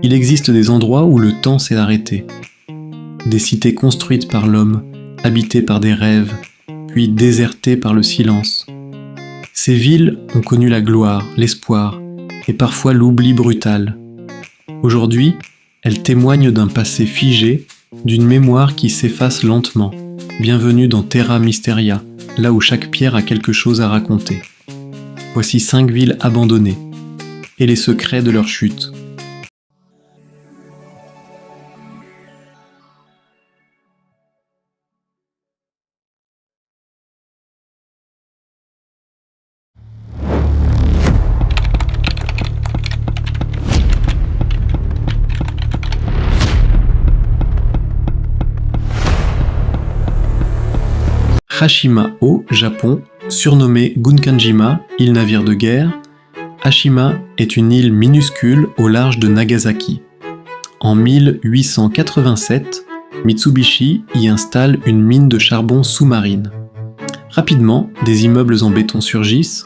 Il existe des endroits où le temps s'est arrêté. Des cités construites par l'homme, habitées par des rêves, puis désertées par le silence. Ces villes ont connu la gloire, l'espoir, et parfois l'oubli brutal. Aujourd'hui, elles témoignent d'un passé figé, d'une mémoire qui s'efface lentement. Bienvenue dans Terra Mysteria, là où chaque pierre a quelque chose à raconter. Voici 5 villes abandonnées, et les secrets de leur chute. Hashima au Japon, surnommé Gunkanjima, île navire de guerre, Hashima est une île minuscule au large de Nagasaki. En 1887, Mitsubishi y installe une mine de charbon sous-marine. Rapidement, des immeubles en béton surgissent,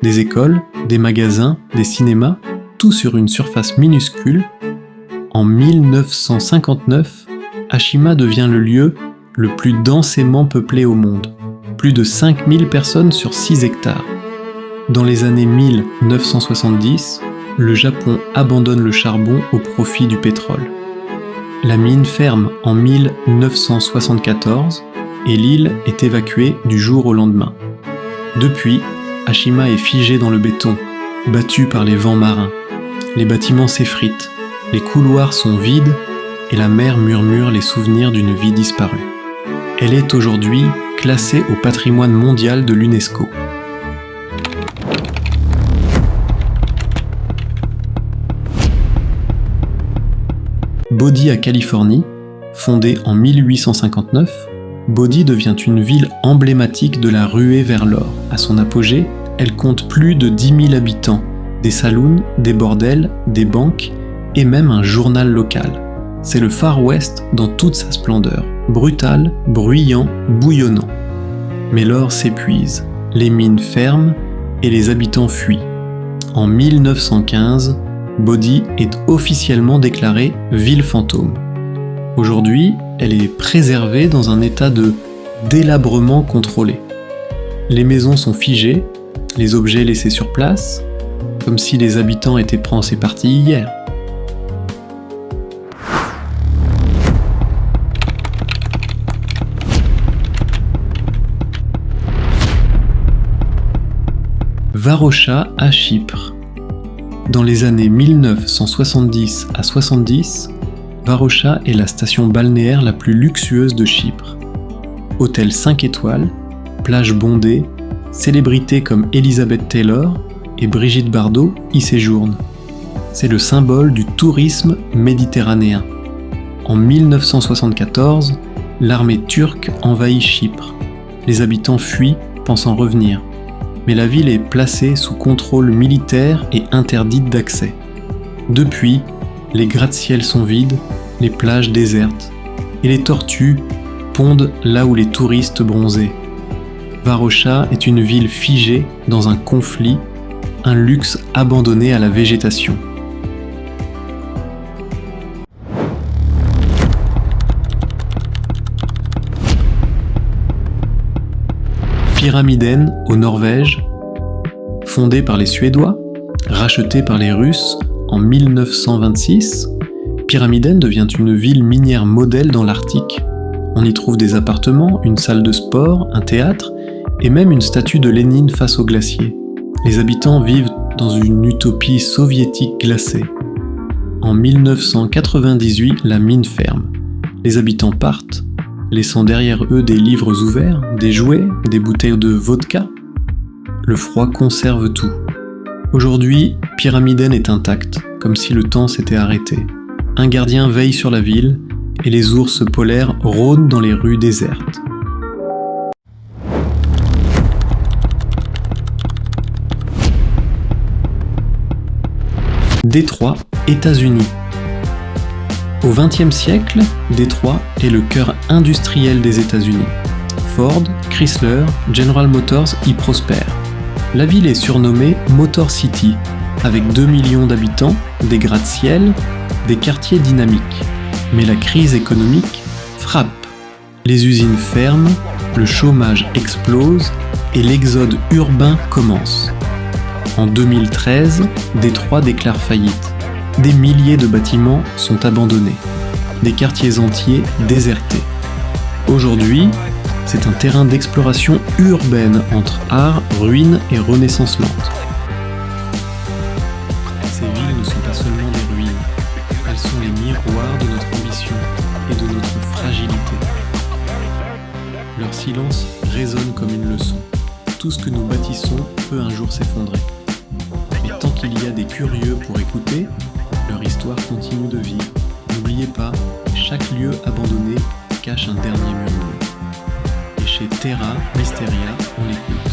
des écoles, des magasins, des cinémas, tout sur une surface minuscule. En 1959, Hashima devient le lieu le plus densément peuplé au monde. Plus de 5000 personnes sur 6 hectares. Dans les années 1970, le Japon abandonne le charbon au profit du pétrole. La mine ferme en 1974 et l'île est évacuée du jour au lendemain. Depuis, Hashima est figée dans le béton, battue par les vents marins. Les bâtiments s'effritent, les couloirs sont vides et la mer murmure les souvenirs d'une vie disparue. Elle est aujourd'hui classée au patrimoine mondial de l'UNESCO. Bodie à Californie, fondée en 1859, Bodie devient une ville emblématique de la ruée vers l'or. À son apogée, elle compte plus de 10 000 habitants, des saloons, des bordels, des banques et même un journal local. C'est le Far West dans toute sa splendeur, brutal, bruyant, bouillonnant. Mais l'or s'épuise, les mines ferment et les habitants fuient. En 1915, Bodie est officiellement déclarée ville fantôme. Aujourd'hui, elle est préservée dans un état de délabrement contrôlé. Les maisons sont figées, les objets laissés sur place, comme si les habitants étaient princes et partis hier. Varosha à Chypre. Dans les années 1970 à 70, Varosha est la station balnéaire la plus luxueuse de Chypre. Hôtel 5 étoiles, plages bondées, célébrités comme Elizabeth Taylor et Brigitte Bardot y séjournent. C'est le symbole du tourisme méditerranéen. En 1974, l'armée turque envahit Chypre. Les habitants fuient, pensant revenir. Mais la ville est placée sous contrôle militaire et interdite d'accès. Depuis, les gratte-ciels sont vides, les plages désertes, et les tortues pondent là où les touristes bronzaient. Varosha est une ville figée dans un conflit, un luxe abandonné à la végétation. Pyramiden, au Norvège, fondée par les Suédois, rachetée par les Russes en 1926, Pyramiden devient une ville minière modèle dans l'Arctique. On y trouve des appartements, une salle de sport, un théâtre et même une statue de Lénine face au glacier. Les habitants vivent dans une utopie soviétique glacée. En 1998, la mine ferme. Les habitants partent, laissant derrière eux des livres ouverts, des jouets, des bouteilles de vodka. Le froid conserve tout. Aujourd'hui, Pyramiden est intacte, comme si le temps s'était arrêté. Un gardien veille sur la ville, et les ours polaires rôdent dans les rues désertes. Détroit, États-Unis. Au XXe siècle, Détroit est le cœur industriel des États-Unis. Ford, Chrysler, General Motors y prospèrent. La ville est surnommée Motor City, avec 2 millions d'habitants, des gratte-ciel, des quartiers dynamiques. Mais la crise économique frappe. Les usines ferment, le chômage explose et l'exode urbain commence. En 2013, Détroit déclare faillite. Des milliers de bâtiments sont abandonnés. Des quartiers entiers désertés. Aujourd'hui, c'est un terrain d'exploration urbaine entre art, ruines et renaissance lente. Ces villes ne sont pas seulement des ruines, elles sont les miroirs de notre ambition et de notre fragilité. Leur silence résonne comme une leçon. Tout ce que nous bâtissons peut un jour s'effondrer. Mais tant qu'il y a des curieux pour écouter, leur histoire continue de vivre. N'oubliez pas, chaque lieu abandonné cache un dernier murmure. Et chez Terra Mysteria, on l'écoute.